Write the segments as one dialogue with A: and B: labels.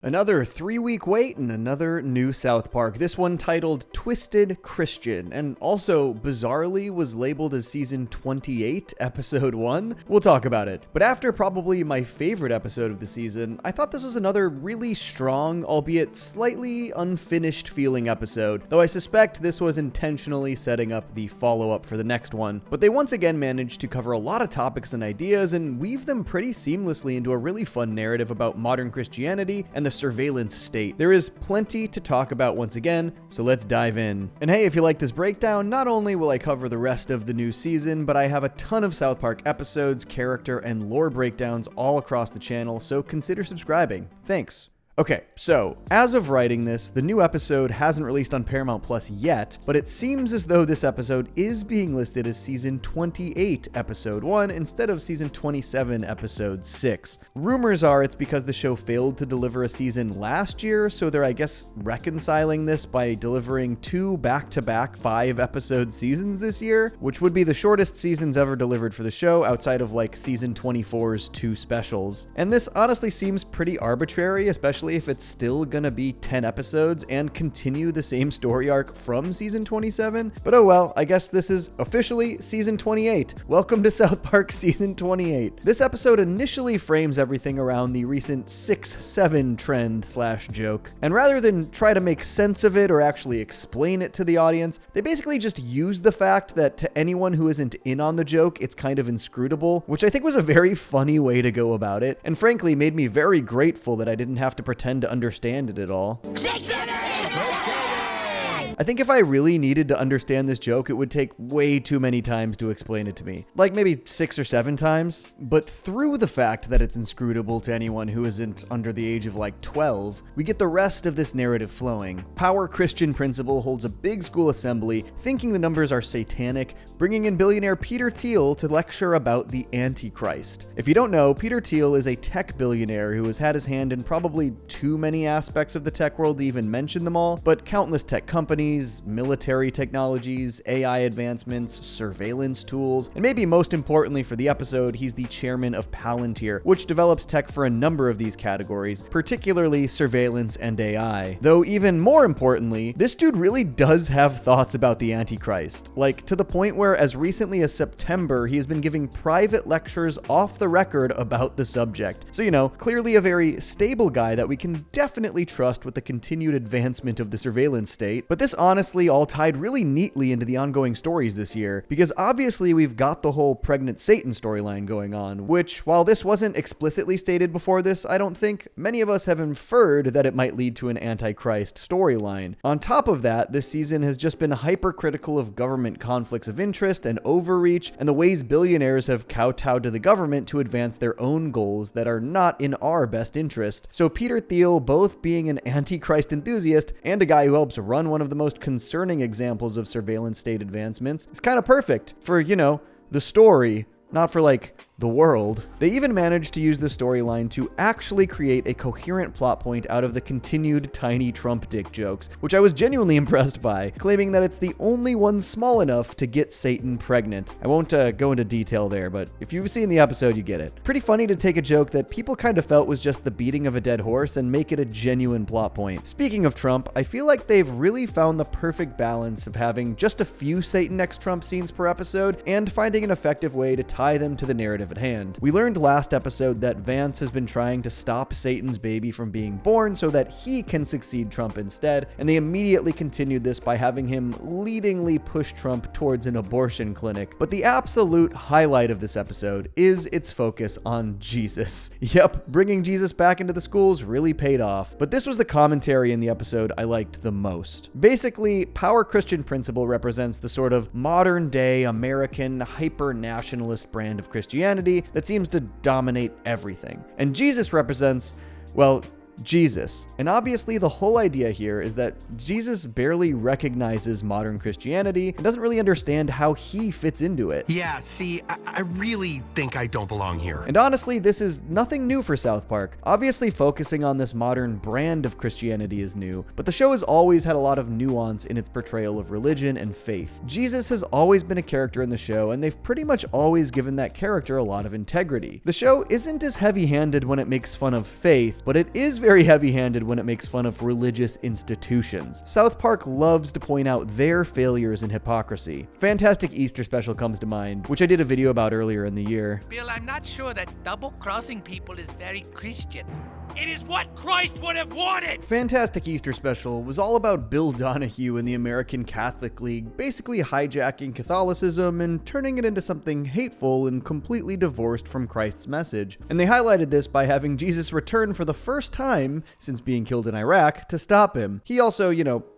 A: Another 3-week wait and another new South Park, this one titled Twisted Christian, and also bizarrely was labeled as Season 28, Episode 1. We'll talk about it. But after probably my favorite episode of the season, I thought this was another really strong, albeit slightly unfinished feeling episode, though I suspect this was intentionally setting up the follow-up for the next one. But they once again managed to cover a lot of topics and ideas and weave them pretty seamlessly into a really fun narrative about modern Christianity and the surveillance state. There is plenty to talk about once again, so let's dive in. And hey, if you like this breakdown, not only will I cover the rest of the new season, but I have a ton of South Park episodes, character, and lore breakdowns all across the channel, so consider subscribing. Thanks. Okay, so as of writing this, the new episode hasn't released on Paramount Plus yet, but it seems as though this episode is being listed as Season 28, Episode 1, instead of Season 27, Episode 6. Rumors are it's because the show failed to deliver a season last year, so they're, I guess, reconciling this by delivering 2 back-to-back 5-episode seasons this year, which would be the shortest seasons ever delivered for the show, outside of, like, Season 24's 2 specials. And this honestly seems pretty arbitrary, especially if it's still gonna be 10 episodes and continue the same story arc from Season 27. But oh well, I guess this is officially Season 28. Welcome to South Park Season 28. This episode initially frames everything around the recent 6-7 trend/joke, and rather than try to make sense of it or actually explain it to the audience, they basically just use the fact that to anyone who isn't in on the joke, it's kind of inscrutable, which I think was a very funny way to go about it, and frankly made me very grateful that I didn't have to pretend to understand it at all. I think if I really needed to understand this joke, it would take way too many times to explain it to me. Like maybe 6 or 7 times. But through the fact that it's inscrutable to anyone who isn't under the age of like 12, we get the rest of this narrative flowing. Power Christian Principal holds a big school assembly, thinking the numbers are satanic, bringing in billionaire Peter Thiel to lecture about the Antichrist. If you don't know, Peter Thiel is a tech billionaire who has had his hand in probably too many aspects of the tech world to even mention them all, but countless tech companies, military technologies, AI advancements, surveillance tools, and maybe most importantly for the episode, he's the chairman of Palantir, which develops tech for a number of these categories, particularly surveillance and AI. Though even more importantly, this dude really does have thoughts about the Antichrist, like to the point where as recently as September, he has been giving private lectures off the record about the subject. So, you know, clearly a very stable guy that we can definitely trust with the continued advancement of the surveillance state. But this honestly all tied really neatly into the ongoing stories this year, because obviously we've got the whole pregnant Satan storyline going on, which, while this wasn't explicitly stated before this, I don't think many of us have inferred that it might lead to an Antichrist storyline. On top of that, this season has just been hypercritical of government conflicts of interest and overreach, and the ways billionaires have kowtowed to the government to advance their own goals that are not in our best interest. So Peter Thiel, both being an Antichrist enthusiast and a guy who helps run one of the most concerning examples of surveillance state advancements, is kind of perfect for, you know, the story, not for like the world. They even managed to use the storyline to actually create a coherent plot point out of the continued tiny Trump dick jokes, which I was genuinely impressed by, claiming that it's the only one small enough to get Satan pregnant. I won't go into detail there, but if you've seen the episode, you get it. Pretty funny to take a joke that people kind of felt was just the beating of a dead horse and make it a genuine plot point. Speaking of Trump, I feel like they've really found the perfect balance of having just a few Satan x Trump scenes per episode and finding an effective way to tie them to the narrative at hand. We learned last episode that Vance has been trying to stop Satan's baby from being born so that he can succeed Trump instead, and they immediately continued this by having him leadingly push Trump towards an abortion clinic. But the absolute highlight of this episode is its focus on Jesus. Yep, bringing Jesus back into the schools really paid off. But this was the commentary in the episode I liked the most. Basically, Power Christian Principal represents the sort of modern-day American hyper-nationalist brand of Christianity that seems to dominate everything. And Jesus represents, well, Jesus. And obviously the whole idea here is that Jesus barely recognizes modern Christianity and doesn't really understand how he fits into it.
B: Yeah, see, I really think I don't belong here.
A: And honestly, this is nothing new for South Park. Obviously focusing on this modern brand of Christianity is new, but the show has always had a lot of nuance in its portrayal of religion and faith. Jesus has always been a character in the show, and they've pretty much always given that character a lot of integrity. The show isn't as heavy-handed when it makes fun of faith, but it is very very heavy-handed when it makes fun of religious institutions. South Park loves to point out their failures and hypocrisy. Fantastic Easter Special comes to mind, which I did a video about earlier in the year.
C: Bill, I'm not sure that double-crossing people is very Christian. It is what Christ would have wanted!
A: Fantastic Easter Special was all about Bill Donahue and the American Catholic League basically hijacking Catholicism and turning it into something hateful and completely divorced from Christ's message. And they highlighted this by having Jesus return for the first time since being killed in Iraq to stop him. He also,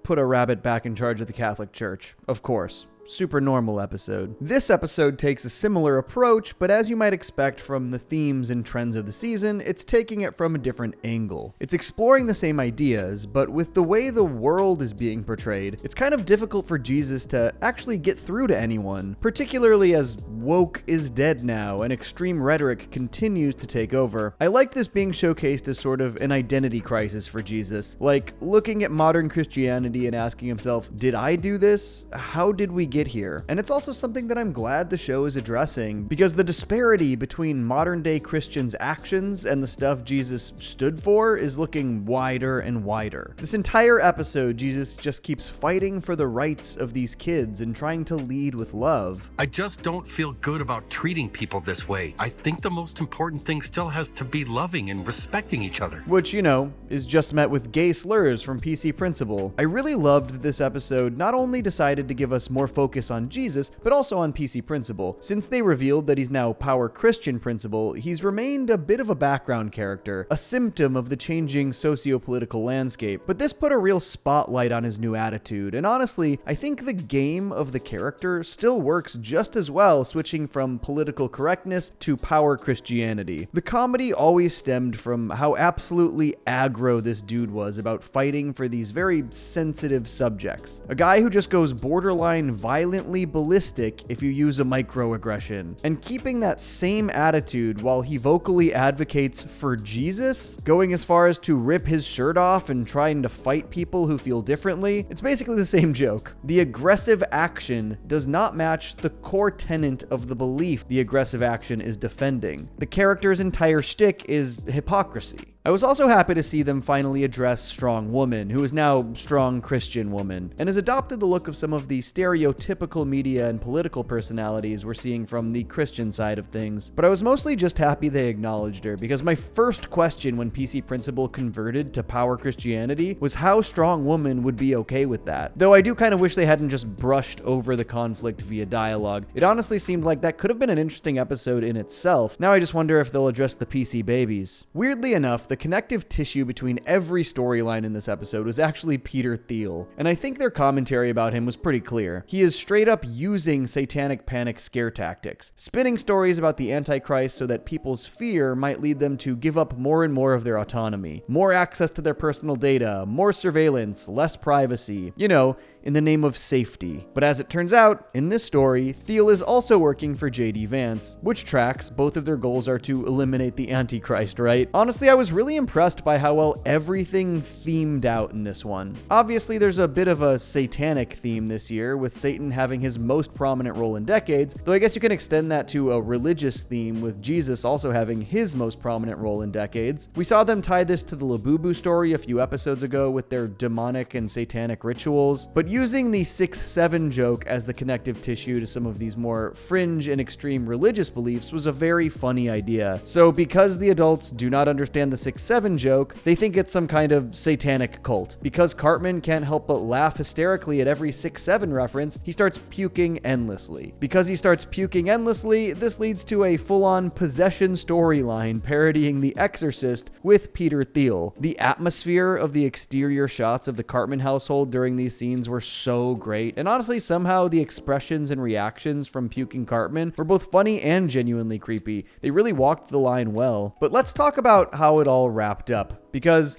A: put a rabbit back in charge of the Catholic Church, of course. Super normal episode. This episode takes a similar approach, but as you might expect from the themes and trends of the season, it's taking it from a different angle. It's exploring the same ideas, but with the way the world is being portrayed, it's kind of difficult for Jesus to actually get through to anyone, particularly as woke is dead now and extreme rhetoric continues to take over. I like this being showcased as sort of an identity crisis for Jesus, like looking at modern Christianity and asking himself, did I do this? How did we get here? And it's also something that I'm glad the show is addressing, because the disparity between modern day Christians' actions and the stuff Jesus stood for is looking wider and wider. This entire episode, Jesus just keeps fighting for the rights of these kids and trying to lead with love.
B: I just don't feel good about treating people this way. I think the most important thing still has to be loving and respecting each other.
A: Which, is just met with gay slurs from PC Principal. I really loved that this episode not only decided to give us more focus on Jesus, but also on PC Principal. Since they revealed that he's now Power Christian Principal, he's remained a bit of a background character, a symptom of the changing socio-political landscape. But this put a real spotlight on his new attitude, and honestly, I think the game of the character still works just as well, switching from political correctness to Power Christianity. The comedy always stemmed from how absolutely aggro this dude was about fighting for these very sensitive subjects. A guy who just goes borderline violently ballistic if you use a microaggression. And keeping that same attitude while he vocally advocates for Jesus, going as far as to rip his shirt off and trying to fight people who feel differently, it's basically the same joke. The aggressive action does not match the core tenet of the belief the aggressive action is defending. The character's entire shtick is hypocrisy. I was also happy to see them finally address Strong Woman, who is now Strong Christian Woman, and has adopted the look of some of the stereotypical media and political personalities we're seeing from the Christian side of things. But I was mostly just happy they acknowledged her, because my first question when PC Principal converted to Power Christianity was how Strong Woman would be okay with that. Though I do kind of wish they hadn't just brushed over the conflict via dialogue. It honestly seemed like that could have been an interesting episode in itself. Now I just wonder if they'll address the PC babies. Weirdly enough, the connective tissue between every storyline in this episode was actually Peter Thiel, and I think their commentary about him was pretty clear. He is straight up using satanic panic scare tactics, spinning stories about the Antichrist so that people's fear might lead them to give up more and more of their autonomy, more access to their personal data, more surveillance, less privacy, in the name of safety. But as it turns out, in this story, Thiel is also working for JD Vance, which tracks. Both of their goals are to eliminate the Antichrist, right? Honestly, I was really impressed by how well everything themed out in this one. Obviously, there's a bit of a satanic theme this year, with Satan having his most prominent role in decades, though I guess you can extend that to a religious theme, with Jesus also having his most prominent role in decades. We saw them tie this to the Labubu story a few episodes ago with their demonic and satanic rituals, but using the 6-7 joke as the connective tissue to some of these more fringe and extreme religious beliefs was a very funny idea. So because the adults do not understand the 6-7 joke, they think it's some kind of satanic cult. Because Cartman can't help but laugh hysterically at every 6-7 reference, he starts puking endlessly. Because he starts puking endlessly, this leads to a full-on possession storyline parodying The Exorcist with Peter Thiel. The atmosphere of the exterior shots of the Cartman household during these scenes were so great, and honestly somehow the expressions and reactions from puking Cartman were both funny and genuinely creepy. They really walked the line well. But let's talk about how it all wrapped up, because,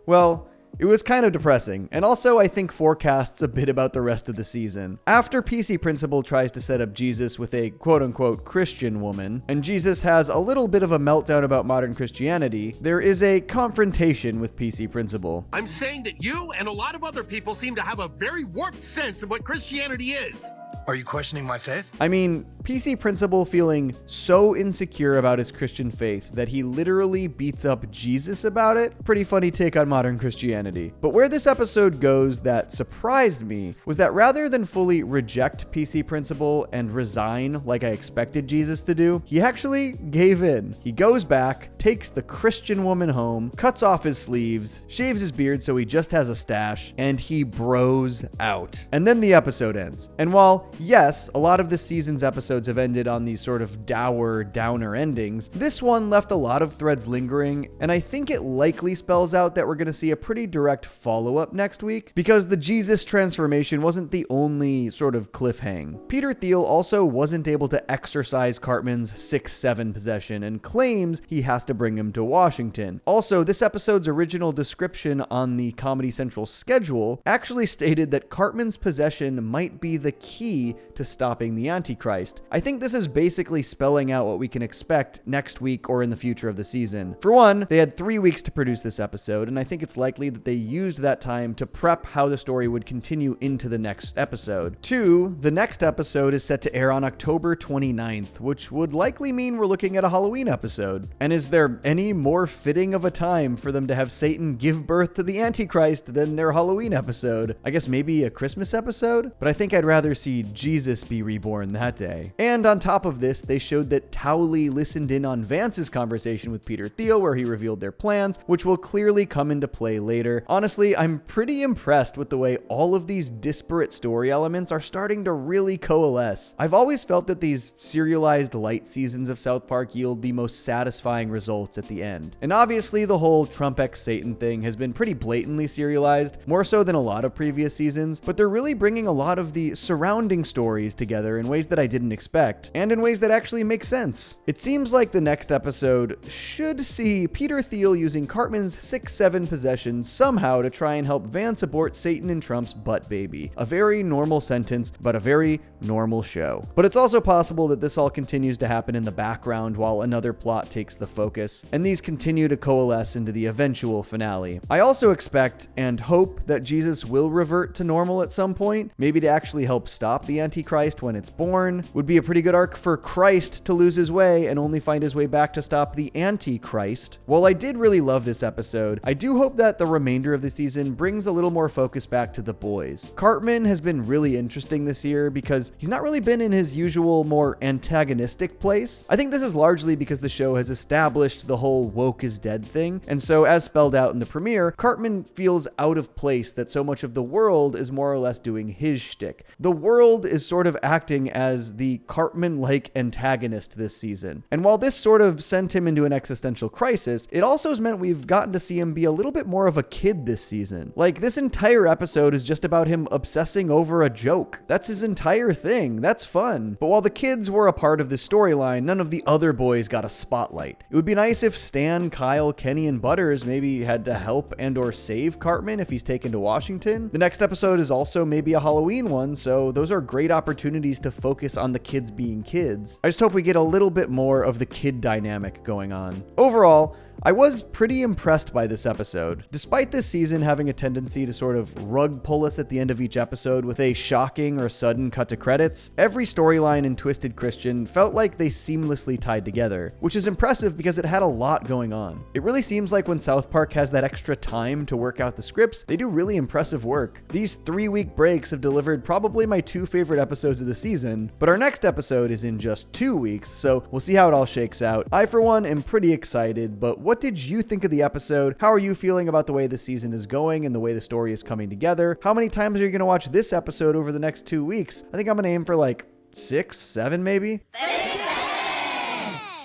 A: well, it was kind of depressing, and also I think forecasts a bit about the rest of the season. After PC Principal tries to set up Jesus with a quote-unquote Christian woman, and Jesus has a little bit of a meltdown about modern Christianity, there is a confrontation with PC Principal.
B: I'm saying that you and a lot of other people seem to have a very warped sense of what Christianity is.
D: Are you questioning my faith?
A: I mean, PC Principal feeling so insecure about his Christian faith that he literally beats up Jesus about it. Pretty funny take on modern Christianity. But where this episode goes that surprised me was that rather than fully reject PC Principal and resign like I expected Jesus to do, he actually gave in. He goes back, takes the Christian woman home, cuts off his sleeves, shaves his beard so he just has a stash, and he bros out. And then the episode ends. And while, yes, a lot of this season's episodes have ended on these sort of dour, downer endings, this one left a lot of threads lingering, and I think it likely spells out that we're going to see a pretty direct follow-up next week, because the Jesus transformation wasn't the only sort of cliffhang. Peter Thiel also wasn't able to exercise Cartman's 6-7 possession and claims he has to bring him to Washington. Also, this episode's original description on the Comedy Central schedule actually stated that Cartman's possession might be the key to stopping the Antichrist. I think this is basically spelling out what we can expect next week or in the future of the season. For one, they had 3 weeks to produce this episode, and I think it's likely that they used that time to prep how the story would continue into the next episode. 2, the next episode is set to air on October 29th, which would likely mean we're looking at a Halloween episode. And is there any more fitting of a time for them to have Satan give birth to the Antichrist than their Halloween episode? I guess maybe a Christmas episode? But I think I'd rather see Jesus be reborn that day. And on top of this, they showed that Towley listened in on Vance's conversation with Peter Thiel where he revealed their plans, which will clearly come into play later. Honestly, I'm pretty impressed with the way all of these disparate story elements are starting to really coalesce. I've always felt that these serialized light seasons of South Park yield the most satisfying results at the end. And obviously the whole Trump x Satan thing has been pretty blatantly serialized, more so than a lot of previous seasons, but they're really bringing a lot of the surrounding stories together in ways that I didn't expect, and in ways that actually make sense. It seems like the next episode should see Peter Thiel using Cartman's 6-7 possession somehow to try and help Vance abort Satan and Trump's butt baby. A very normal sentence, but a very normal show. But it's also possible that this all continues to happen in the background while another plot takes the focus, and these continue to coalesce into the eventual finale. I also expect and hope that Jesus will revert to normal at some point, maybe to actually help stop the Antichrist when it's born. Would be a pretty good arc for Christ to lose his way and only find his way back to stop the Antichrist. While I did really love this episode, I do hope that the remainder of the season brings a little more focus back to the boys. Cartman has been really interesting this year because he's not really been in his usual more antagonistic place. I think this is largely because the show has established the whole woke is dead thing, and so as spelled out in the premiere, Cartman feels out of place that so much of the world is more or less doing his shtick. The world is sort of acting as the Cartman-like antagonist this season. And while this sort of sent him into an existential crisis, it also has meant we've gotten to see him be a little bit more of a kid this season. Like, this entire episode is just about him obsessing over a joke. That's his entire thing. That's fun. But while the kids were a part of this storyline, none of the other boys got a spotlight. It would be nice if Stan, Kyle, Kenny, and Butters maybe had to help and or save Cartman if he's taken to Washington. The next episode is also maybe a Halloween one, so those are great opportunities to focus on the kids being kids. I just hope we get a little bit more of the kid dynamic going on. Overall, I was pretty impressed by this episode. Despite this season having a tendency to sort of rug pull us at the end of each episode with a shocking or sudden cut to credits, every storyline in Twisted Christian felt like they seamlessly tied together, which is impressive because it had a lot going on. It really seems like when South Park has that extra time to work out the scripts, they do really impressive work. These 3-week breaks have delivered probably my 2 favorite episodes of the season, but our next episode is in just 2 weeks, so we'll see how it all shakes out. I, for one, am pretty excited, but what did you think of the episode? How are you feeling about the way the season is going and the way the story is coming together? How many times are you going to watch this episode over the next 2 weeks? I think I'm going to aim for like 6, 7 maybe.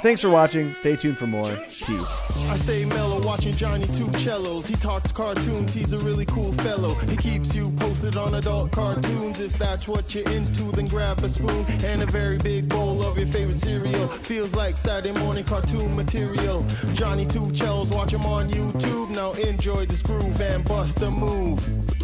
A: Thanks for watching. Stay tuned for more. Peace.
D: I stay mellow watching Johnny Two Cellos. He talks cartoons, he's a really cool fellow. He keeps you posted on adult cartoons. If that's what you're into, then grab a spoon and a very big bowl of your favorite cereal. Feels like Saturday morning cartoon material. Johnny Two Cellos, watch him on YouTube. Now enjoy this groove and bust a move.